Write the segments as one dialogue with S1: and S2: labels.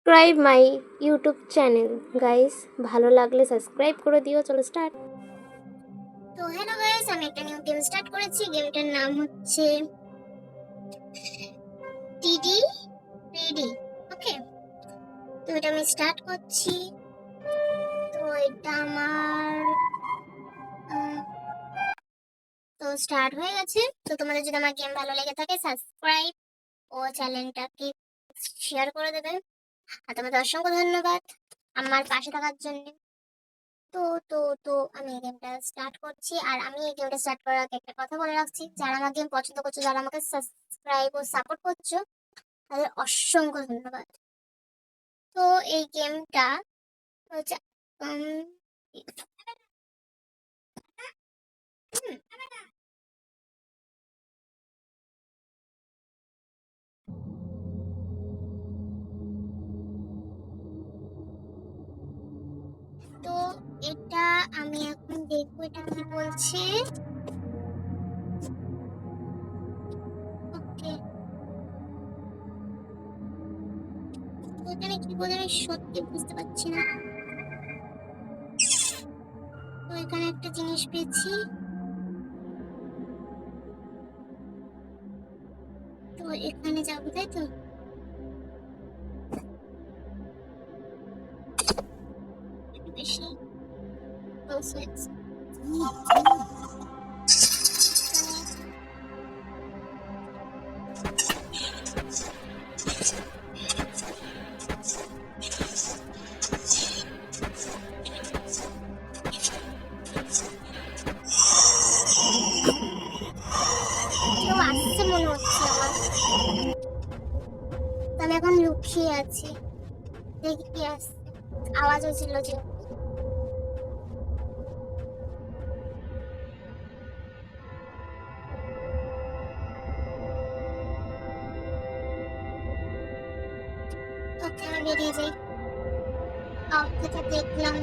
S1: Subscribe my YouTube channel guys. ভালো লাগলে subscribe করে দিও। চলো স্টার্ট।
S2: তো হ্যালো গাইস, আমি একটা নিউ গেম স্টার্ট করেছি। গেমটার নাম হচ্ছে টিডি রেডি। ওকে, তো এটা আমি স্টার্ট করছি। তো এটা আমার তো স্টার্ট হয়ে গেছে। তো তোমাদের যদি আমার গেম ভালো লেগে থাকে সাবস্ক্রাইব ও চ্যানেলটাকে শেয়ার করে দেবে। আর তোমাদের অসংখ্য ধন্যবাদ আমার পাশে থাকার জন্য। তো তো তো আমি এই গেমটা স্টার্ট করছি। আর আমি এই গেমটা স্টার্ট করার আগে একটা কথা বলে রাখছি, যারা আমার গেম পছন্দ করছো, যারা আমাকে সাবস্ক্রাইব ও সাপোর্ট করছো, তাদের অসংখ্য ধন্যবাদ। তো এই গেমটা হচ্ছে তো এটা আমি এখন দেখবো এটা কি বলছে। ওকে, এখানে কি বলে আমি সত্যি বুঝতে পারছি না। তো এখানে একটা জিনিস পেয়েছি। তো এখানে যাবো, তাই তো? বেশি ক্লোজ হয়েছে। কেউ আসছে মনে হচ্ছে আমার। তো আমি এখন লুকিয়ে আছি, দেখি কি আসছে। আওয়াজ হয়েছিল যে ওকে, আমি বেরিয়ে যাই। থেকে দেখলাম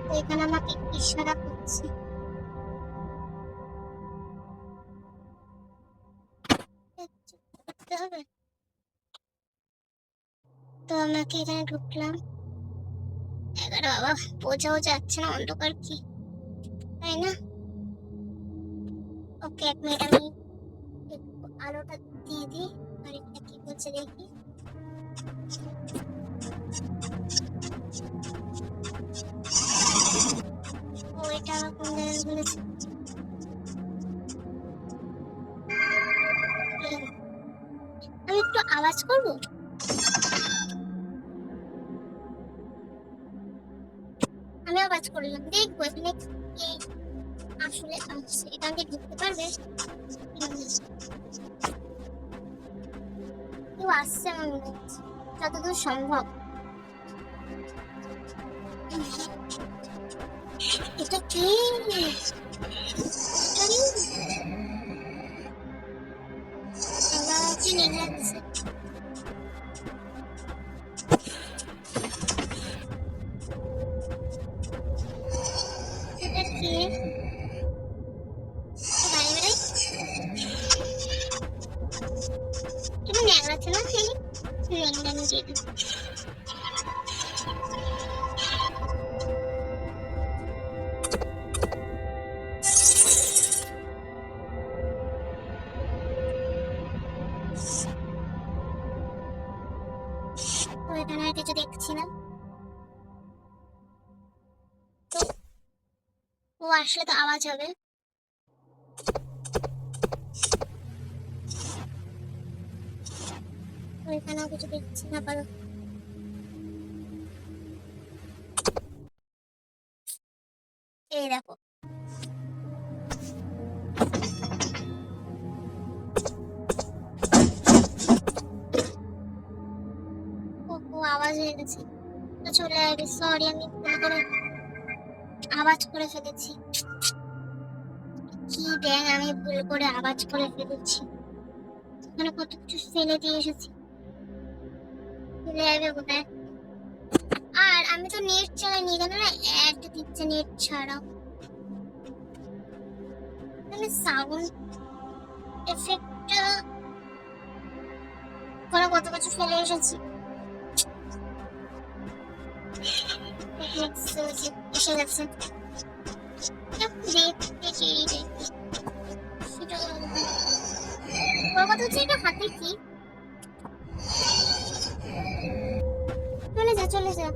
S2: তো এখানে আমাকে ইশারা করছে। করতে হবে। তো আমাকে এখানে ঢুকলাম। এবারে বাবা বোঝাও যাচ্ছে না অন্ধকার কি, তাই না? ওকে, 1 মিনিট আমি একটু আলোটা দিয়ে দিই। আর এটা কি বলছে দেখি। ও এটা কোন জায়গায় বলেছে। আমি একটু আওয়াজ করব। আমি আওয়াজ করলাম, দেখবো এখানে কি আসলে আসছে। এখান থেকে ঢুকতে পারবে? কেউ আসছে আমার মনে হচ্ছে, যতদূর সম্ভব। এটা কি? কি নিয়ে যাচ্ছে? এটা কি? বাইরে বেড়াই কেন ন্যাংরাচ্ছে না? ন্যাংরানি দিয়ে দিই। তো এখানে আর কিছু দেখছি না। তো ও আসলে তো আওয়াজ হবে। তো এখানেও কিছু দেখছি না। পারো এই দেখো, ও আওয়াজ হয়ে গেছে। তো চলে আসবে। সরি, আমি ভুল করে আওয়াজ করে ফেলেছি। কি ব্যাং, আমি ভুল করে আওয়াজ করে ফেলেছি। এখানে কত কিছু ফেলে দিয়ে এসেছি। ফেলে আসবে কোথায়? আর আমি তো নেট চালাইনি, এখানে না অ্যাড দিচ্ছে নেট ছাড়াও। এখানে সাউন্ড এফেক্টটা করা কত কিছু ফেলে এসেছি। এসে গেছে। ওর কথা হচ্ছে এটা হাতে কি? চলে যা চলে যা,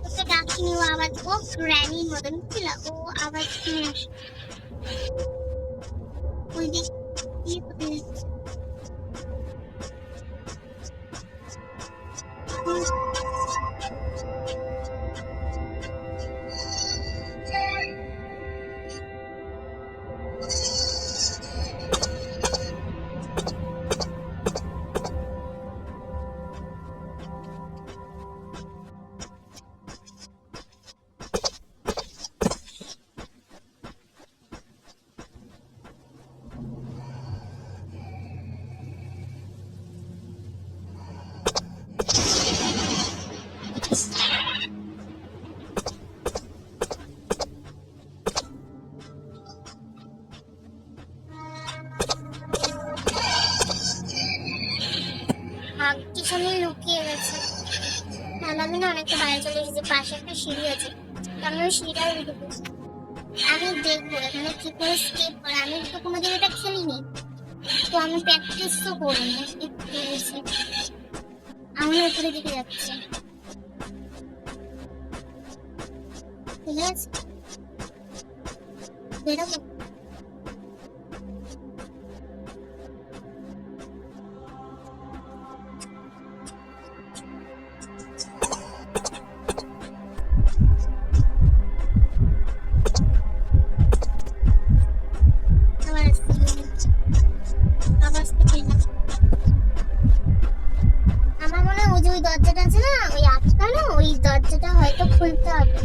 S2: ওকে ডাকিনি, ও আওয়াজ, ও গ্র্যানির মতন ছিল, ও আওয়াজ শুনে আসে ওই দিক দিয়ে কোথায় যাচ্ছে। ভাগ্যিস আমি লুকিয়ে গেছে, নাহলে আমি না অনেকটা বাইরে চলে এসেছি। পাশে একটা সিঁড়ি আছে, তো আমি ওই সিঁড়িটাও উঠে গেছি। আমি দেখবো এখানে কি করে স্কেপ করে, আমি তো কোনোদিন এটা খেলিনি, তো আমি প্র্যাকটিস তো করিনি। আমি উপরের দিকে যাচ্ছি, ঠিক আছে বেরোবো। আমার মনে হয় ওই যে ওই দরজাটা আছে না, ওই আটকানো, ওই দরজাটা হয়তো খুলতে হবে।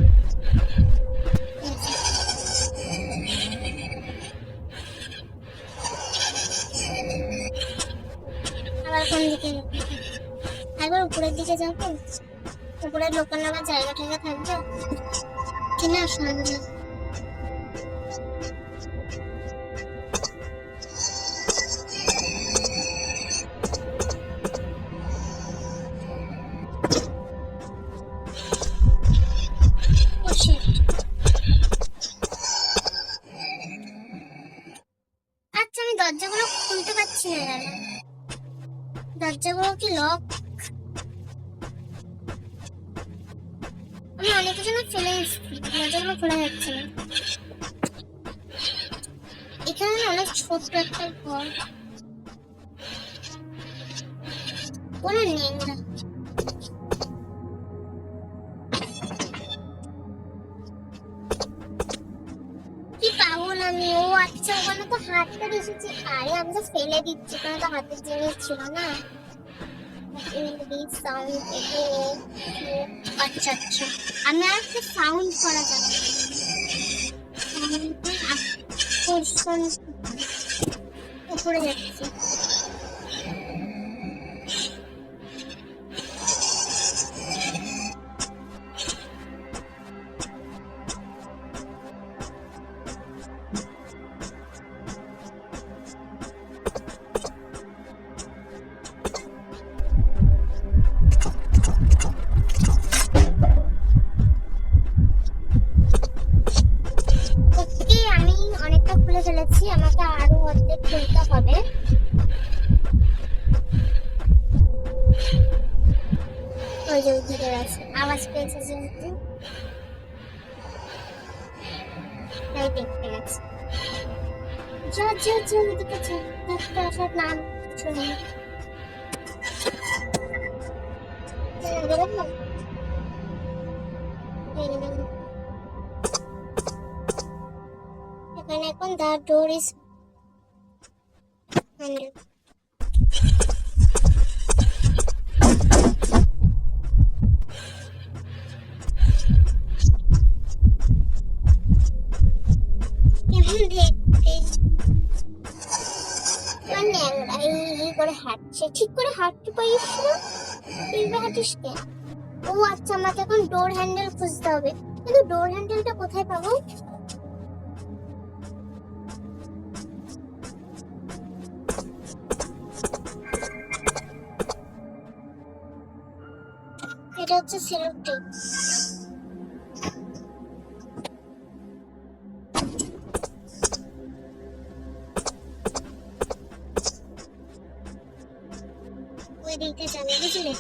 S2: আবার কোন দিকে একবার উপরের দিকে যাবো, উপরে লোকাল নামার জায়গা টায়গা থাকবে কিনা শুনবে। আচ্ছা আমি দরজাগুলো খুলতে পারছি না কেন? দরজাগুলো কি লক? আমি অনেক কিছু না ফেলে এসেছি, দরজাগুলো খোলা যাচ্ছে না। এখানে না অনেক ছোট্ট একটা ঘর, কোনো নেংরা। কি পাগল আমি! ও আচ্ছা, ওখানে তো হাতটা এসেছি। আরে আমি তো ফেলে দিচ্ছি, ওখানে তো হাতের জিনিস ছিল না। আচ্ছা আচ্ছা, আমি আর একটা সাউন্ড করা যাবে উপরে যাচ্ছি। আমি অনেকটা খুলে ফেলেছি, আমাকে আরো অর্ধেক খুলতে হবে। ওই যে ভিতরে আছে, আওয়াজ পেয়েছে যেহেতু তাই দেখতে গেছে। যা যা যা ওদিকে যা, দেখতে আসার নাম কিছু নেই। এখানে এখন the door is handled. কেমন দেখতে মানে এই করে হাঁটছে, ঠিক করে হাঁটতে পারিস না? এইভাবে হাঁটিস কে? ও আচ্ছা, আমাকে এখন ডোর হ্যান্ডেল খুঁজতে হবে, কিন্তু ডোর হ্যান্ডেলটা কোথায় পাবো? এটা হচ্ছে সিরপটি। ওই দিকটা যাবে, বুঝলে?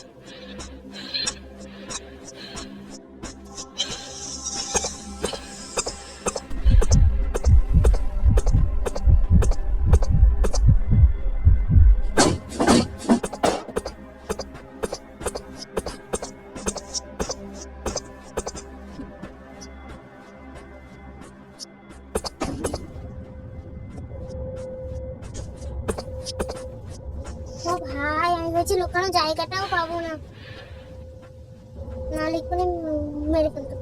S2: ও ভাই, আমি ভেবেছি লুকানো জায়গাটাও পাবো না, নাহলে এক্ষুনি মেরে ফেলতো।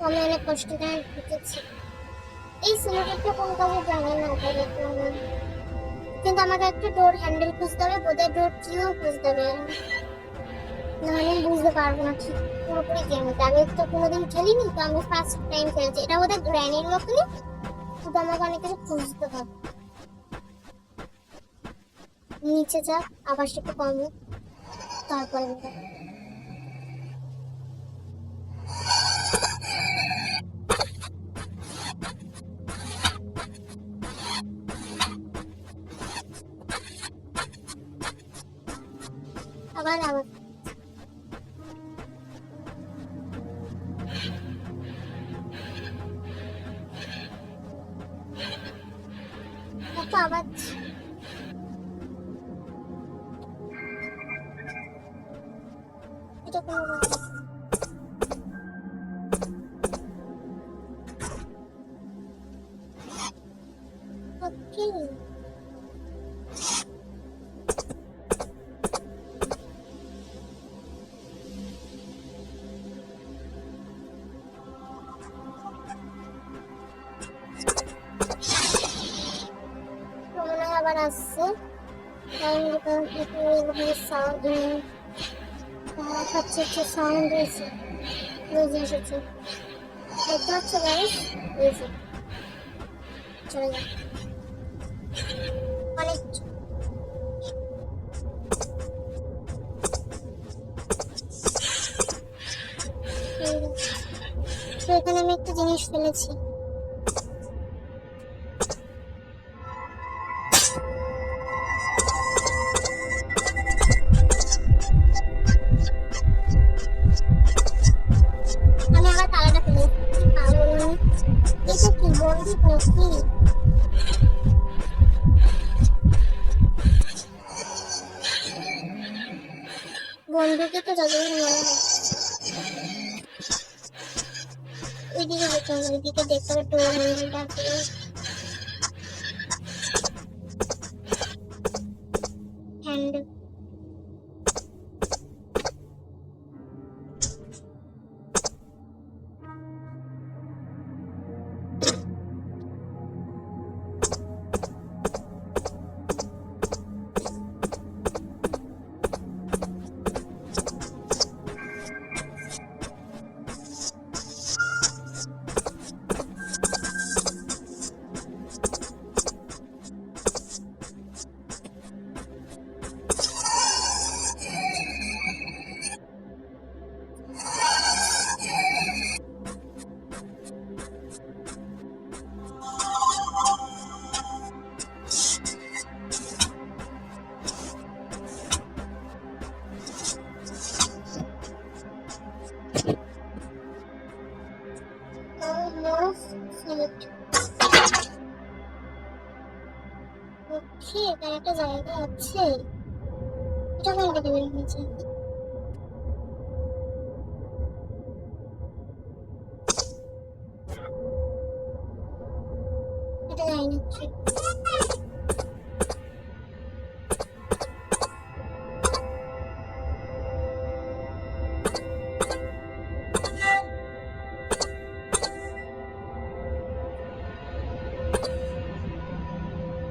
S2: আমি অনেক কষ্ট করে ঢুকেছি। এই সিলিন্ডারটা কোন কাজে জানি না তাই একটু কিন্তু আমাকে একটা ডোর হ্যান্ডেল খুঁজতে হবে, বোধহয় ডোর কিও খুঁজতে হবে, নাহলে আমি বুঝতে পারবো না ঠিক পুরোপুরি গেমটা। আমি তো কোনোদিন খেলিনি, তো আমি ফার্স্ট টাইম খেলছি। এটা বোধহয় গ্র্যানির মতনই, কিন্তু আমাকে অনেক কিছু খুঁজতে হবে। নিচে যা, আবার একটু কমে, তারপরে আবার আবার এত আওয়াজ। এটা কোনো ওকে। মনে হয় আবার আসছে। সাউন্ড হচ্ছে সাউন্ড হয়েছে, বুঝে এসেছে। দেখতে পাচ্ছ গাইস? হয়েছে, চলে যাও। অনেক তো এখানে আমি একটা জিনিস ফেলেছি। আমি আবার তালাটা ফেলেছি। এটা কি বন্দুক নাকি? বন্দুকে তো যতদূর মনে হয়। ওইদিকে যেতে হবে, ওইদিকে দেখতে হবে ডোর হ্যান্ডেলটা দিয়ে। Handle select. ওকে, এখানে একটা জায়গা আছে। এটা কোন দিকে বের হয়েছে? এটা জানি না।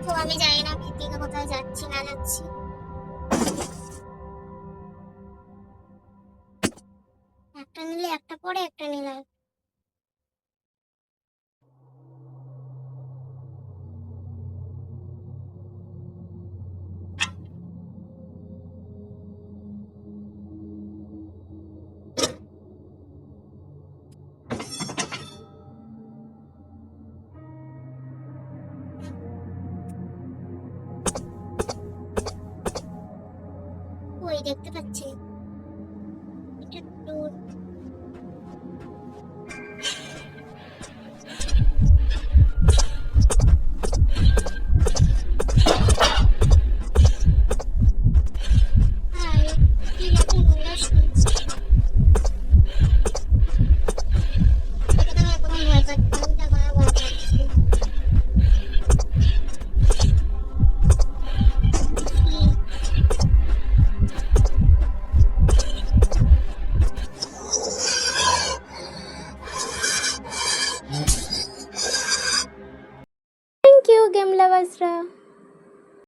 S2: তো আমি জানি না ভিত্তিকে কোথায় যাচ্ছি না যাচ্ছি। একটা নিলে একটা পরে, একটা নিলে কই দেখতে পাচ্ছি